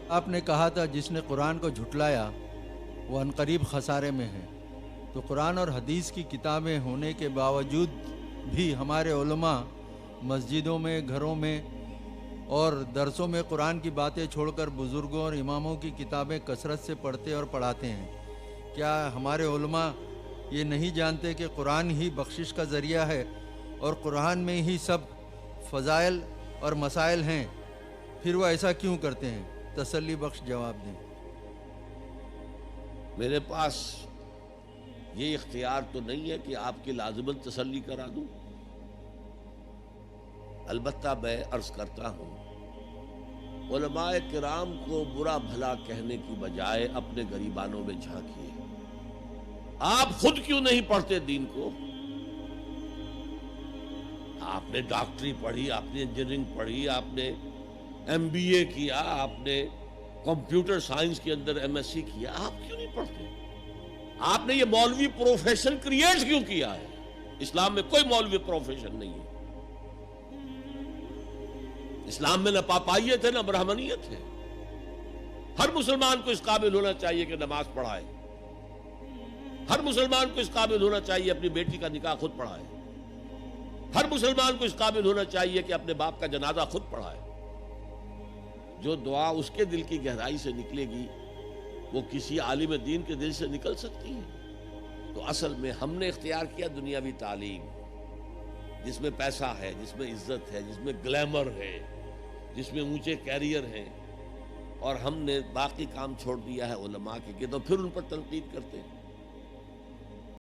آپ نے کہا تھا جس نے قرآن کو جھٹلایا وہ عنقریب خسارے میں ہے، تو قرآن اور حدیث کی کتابیں ہونے کے باوجود بھی ہمارے علماء مسجدوں میں، گھروں میں اور درسوں میں قرآن کی باتیں چھوڑ کر بزرگوں اور اماموں کی کتابیں کثرت سے پڑھتے اور پڑھاتے ہیں۔ کیا ہمارے علماء یہ نہیں جانتے کہ قرآن ہی بخشش کا ذریعہ ہے اور قرآن میں ہی سب فضائل اور مسائل ہیں؟ پھر وہ ایسا کیوں کرتے ہیں؟ تسلی بخش جواب دیں۔ میرے پاس یہ اختیار تو نہیں ہے کہ آپ کی لازماً تسلی کرا دوں، البتہ میں عرض کرتا ہوں علماء کرام کو برا بھلا کہنے کی بجائے اپنے گریبانوں میں جھانکیے۔ آپ خود کیوں نہیں پڑھتے دین کو؟ آپ نے ڈاکٹری پڑھی، آپ نے انجینئرنگ پڑھی، آپ نے ایم بی اے کیا، آپ نے کمپیوٹر سائنس کے اندر ایم ایس سی کیا، آپ کیوں نہیں پڑھتے؟ آپ نے یہ مولوی پروفیشن کریٹ کیوں کیا ہے؟ اسلام میں کوئی مولوی پروفیشن نہیں ہے۔ اسلام میں نہ پاپائیت ہے نہ برہمنیت ہے۔ ہر مسلمان کو اس قابل ہونا چاہیے کہ نماز پڑھائے، ہر مسلمان کو اس قابل ہونا چاہیے اپنی بیٹی کا نکاح خود پڑھائے، ہر مسلمان کو اس قابل ہونا چاہیے کہ اپنے باپ کا جنازہ خود پڑھائے۔ جو دعا اس کے دل کی گہرائی سے نکلے گی وہ کسی عالم دین کے دل سے نکل سکتی ہے۔ تو اصل میں ہم نے اختیار کیا دنیاوی تعلیم، جس میں پیسہ ہے، جس میں عزت ہے، جس میں گلیمر ہے، جس میں اونچے کیریئر ہیں، اور ہم نے باقی کام چھوڑ دیا ہے علماء کے، تو پھر ان پر تنقید کرتے ہیں۔